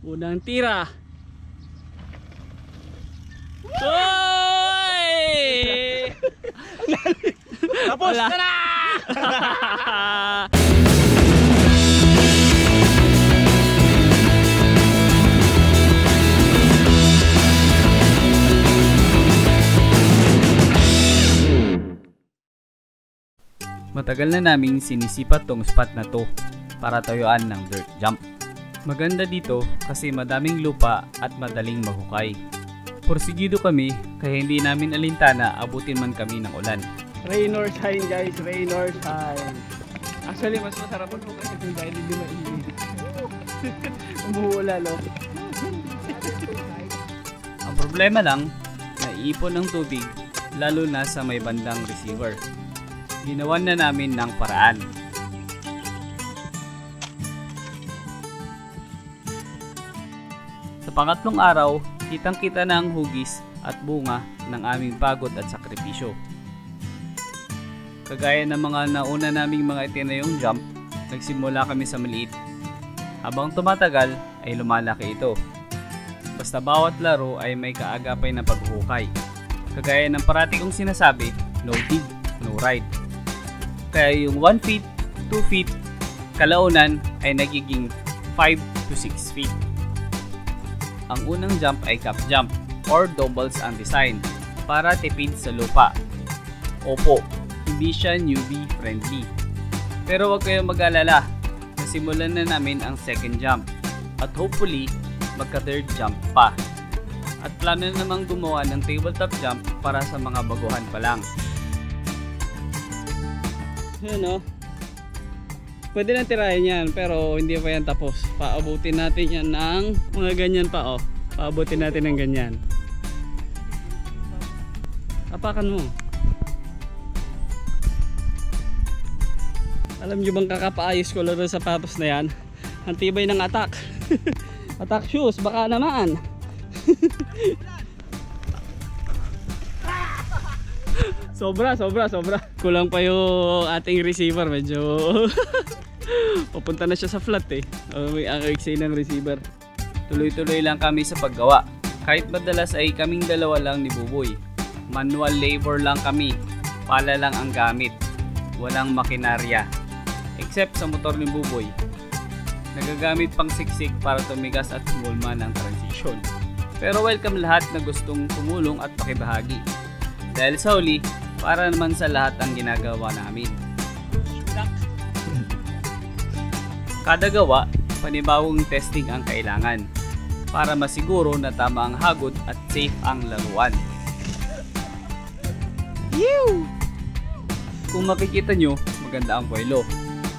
Unang tira. Oy! Tapos na na! Matagal na naming sinisipat tong spot na to para tayuan ng dirt jump. Maganda dito kasi madaming lupa at madaling mahukay. Porsigido kami kaya hindi namin alintana abutin man kami ng ulan. Rain or shine guys, rain or shine. Actually mas masarap po kasi kung dahil hindi mainit. Umuulan no? Ang problema lang, naiipon ng tubig lalo na sa may bandang receiver. Ginawan na namin ng paraan. Sa pangatlong araw, kitang-kita na ang hugis at bunga ng aming pagod at sakripisyo. Kagaya ng mga nauna naming mga itinayong jump, nagsimula kami sa maliit. Habang tumatagal ay lumalaki ito. Basta bawat laro ay may kaagapay na paghuhukay. Kagaya ng parati kong sinasabi, no dig, no ride. Kaya yung 1 feet, 2 feet, kalaunan ay nagiging 5 to 6 feet. Ang unang jump ay cap jump or doubles ang design para tipid sa lupa. Opo, hindi siya newbie friendly. Pero huwag kayong mag-alala, nasimulan na namin ang second jump at hopefully magka third jump pa. At plano na namang gumawa ng tabletop jump para sa mga baguhan pa lang. Yun o. Pwede na tirahin yan pero hindi pa yan tapos. Paabutin natin yan ng mga ganyan pa o. Paabutin natin ng ganyan. Apakan mo. Alam nyo bang kakapaayos ko lang sa sapatos na yan? Ang tibay ng attack. Attack shoes baka naman. Sobra. Kulang pa yung ating receiver. Medyo papunta na siya sa flat eh. May ang-exhale ng receiver. Tuloy-tuloy lang kami sa paggawa. Kahit madalas ay kaming dalawa lang ni Buboy. Manual labor lang kami. Pala lang ang gamit. Walang makinarya. Except sa motor ni Buboy. Nagagamit pang siksik para tumigas at sumulma ng transition. Pero welcome lahat na gustong tumulong at pakibahagi. Dahil sa huli, para naman sa lahat ang ginagawa namin. Kada gawa, panibagong testing ang kailangan para masiguro na tama ang hagod at safe ang laruan. Yew! Kung makikita nyo, maganda ang puwelo.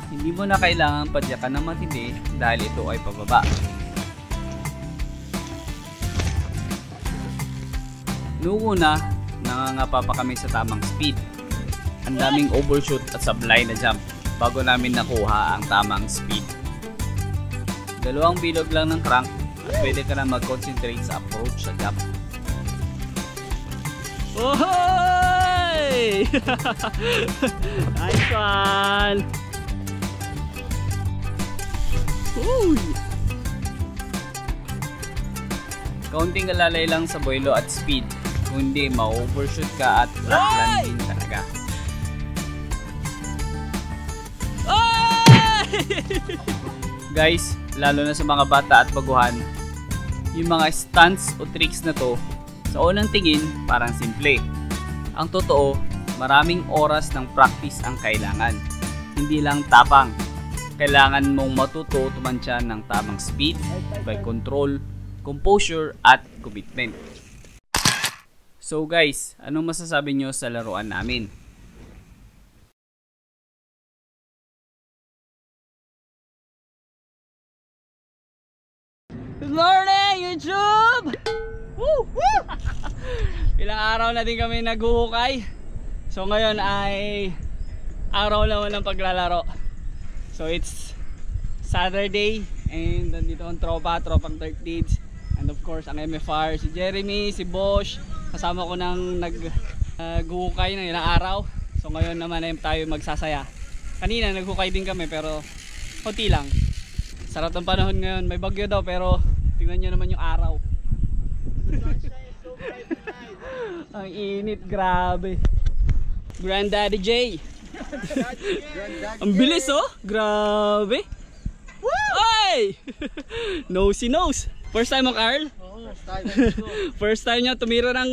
Hindi mo na kailangan padyakan ng matindi dahil ito ay pababa. Noong una, nangangapa pa kami sa tamang speed. Ang daming overshoot at sablay na jump bago namin nakuha ang tamang speed. Dalawang bilog lang ng crank at pwede ka na mag-concentrate sa approach sa jump. Ohoy! Nice one! Uy! Kaunting alalay lang sa boylo at speed. Kung hindi, ma-overshoot ka at flat landing talaga. Guys, lalo na sa mga bata at baguhan, yung mga stunts o tricks na to, sa unang tingin, parang simple. Ang totoo, maraming oras ng practice ang kailangan. Hindi lang tapang. Kailangan mong matuto tumansya ng tamang speed, by control, composure, at commitment. So guys, anong masasabi nyo sa laruan namin? Good morning YouTube! Woo! Woo! Ilang araw na din kami naghuhukay. So ngayon ay araw naman ng paglalaro. So it's Saturday and nandito ang tropang 13s. And of course ang MFR, si Jeremy, si Bosch. Kasama ko nang nag-hukay ng ilang araw. So ngayon naman ay tayo magsasaya. Kanina naghukay din kami pero konti lang. Sarap ng panahon ngayon. May bagyo daw pero Tingnan nyo naman yung araw. Ang init, grabe. Granddaddy J. Ang bilis oh, grabe. Ay! Nosy nose. First time mo, Carl? Oo, first time. First time niya tumira ng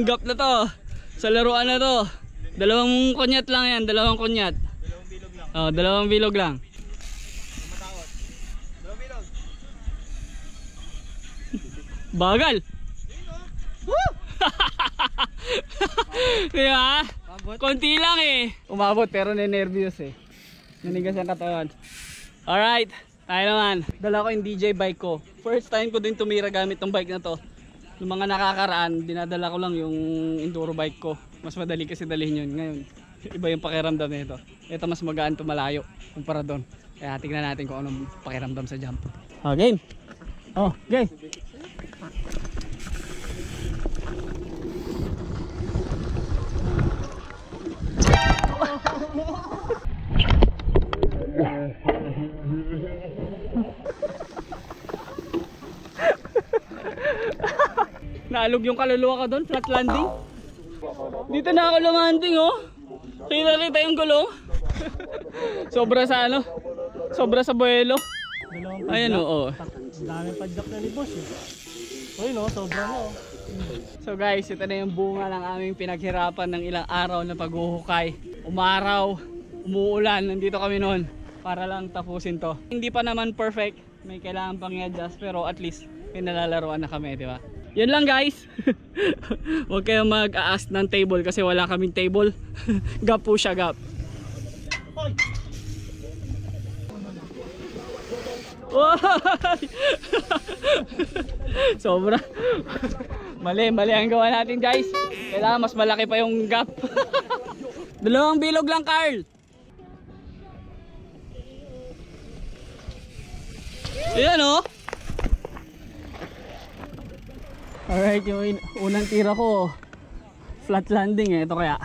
gap na to. Sa laruan na to. Dalawang kunyat lang yan, dalawang kunyat. Dalawang bilog lang. Oh, dalawang bilog lang. Matakot. Dalawang bilog. Bagal. Diba? Konti lang eh. Umabot pero nervous eh. Nanigas ang katawan. Alright, tayo naman. Dala ko yung DJ bike ko. First time ko din tumira gamit tong bike na to. Yung mga nakakaraan, dinadala ko lang yung enduro bike ko. Mas madali kasi dalhin yun. Ngayon, iba yung pakiramdam nito. Ito mas magaan to malayo kumpara doon. Kaya tingnan natin kung anong pakiramdam sa jump. Oh, game. Oh, game. Naalog yung kaluluwa ka doon, flat landing. Dito na ako lumanding oh. Kita yung gulong. Sobra sa ano? Sobra sa buwelo. Ayan oh. Dami padjak na ni boss eh. Uy no, sobra na oh. So guys, ito na yung bunga ng aming pinaghirapan ng ilang araw na paghuhukay. Umaraw, umuulan, nandito kami noon para lang tapusin to. Hindi pa naman perfect, may kailangan pang i-adjust pero at least pinalalaruan na kami, di ba? Yun lang guys. Huwag kayong mag-a-ask ng table kasi wala kaming table. Gap po siya, gap. Sobra. Mali ang gawa natin guys. Kailangan mas malaki pa yung gap. Dalawang bilog lang, Carl. Ayan oh. Alright, yung unang tira ko flat landing eh. Ito kaya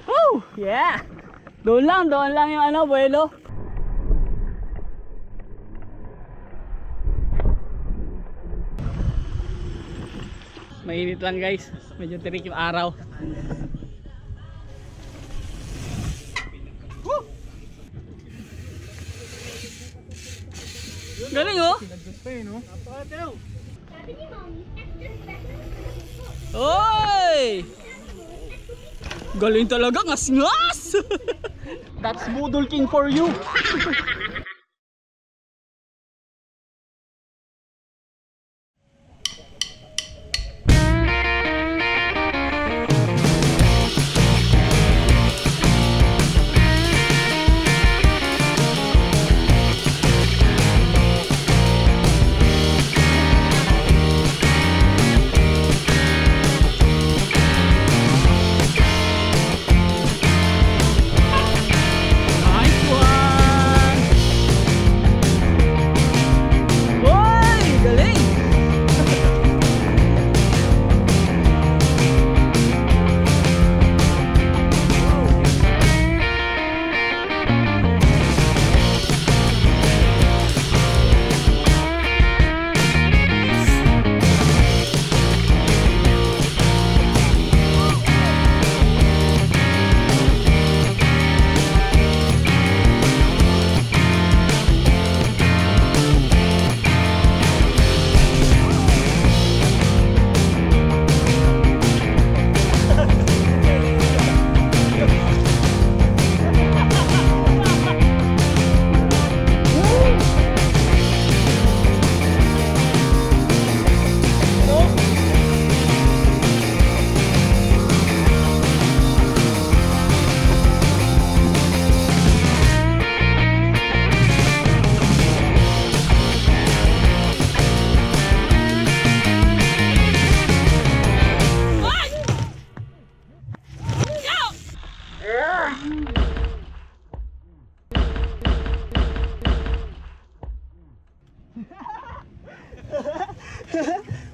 woo! Yeah! Doon lang yung ano, buwelo. Mainit lang guys. Medyo tirik yung araw. Galing oh. Pinagdot pa eh no. Napakataw. Oy! Galing talaga, ngas-ngas. That's Budol King for you.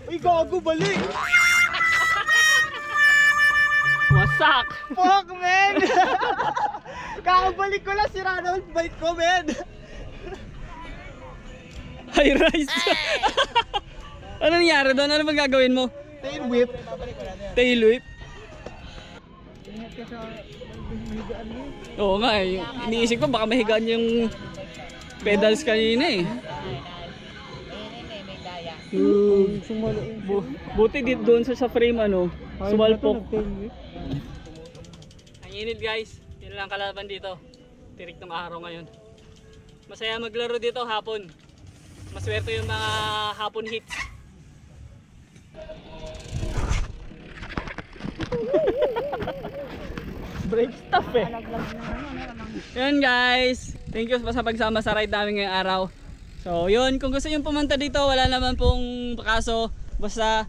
Uy, gago, balik! Wasak! Fuck, man! Kakabalik ko lang si Ronald bike ko, men. High rise. Ano nangyari doon? Ano bang gagawin mo? Tail whip. Tail whip? Ingat ka sa mahigaan mo. Oo nga eh. Iniisip ko baka mahigaan yung pedals kanina eh. Buti dito doon sa frame ano, sumalpok. Ang init guys, yun lang kalaban dito. Tirik ng araw ngayon. Masaya maglaro dito hapon. Maswerte yung mga hapon hits. Brake stuff eh. Yun guys, thank you sa pagsama sa ride namin ngayong araw. So yun, kung gusto nyo pumunta dito, wala naman pong kaso. Basta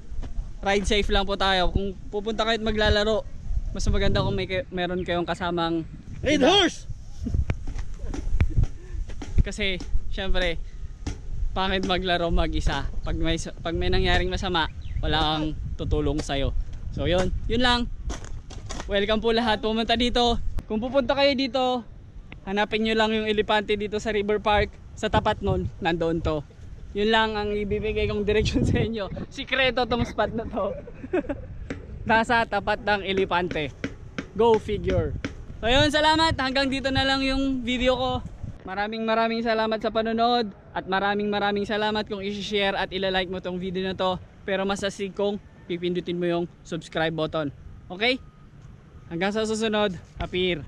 ride safe lang po tayo. Kung pupunta kayo at maglalaro, mas maganda kung meron kayong kasamang Red horse! kasi syempre pangit maglaro mag-isa. Pag may nangyaring masama, wala kang tutulong sa'yo. So yun lang. Welcome po lahat pumunta dito. Kung pupunta kayo dito, hanapin nyo lang yung elepante dito sa River Park. Sa tapat nun, nandoon to. Yun lang ang ibibigay kong direksyon sa inyo. Sikreto tong spot na to. Nasa tapat ng elepante. Go figure. So yun, salamat. Hanggang dito na lang yung video ko. Maraming salamat sa panonood. At maraming salamat kung i-share at ilalike mo tong video na to. Pero masasig kong pipindutin mo yung subscribe button. Okay? Hanggang sa susunod, Apir.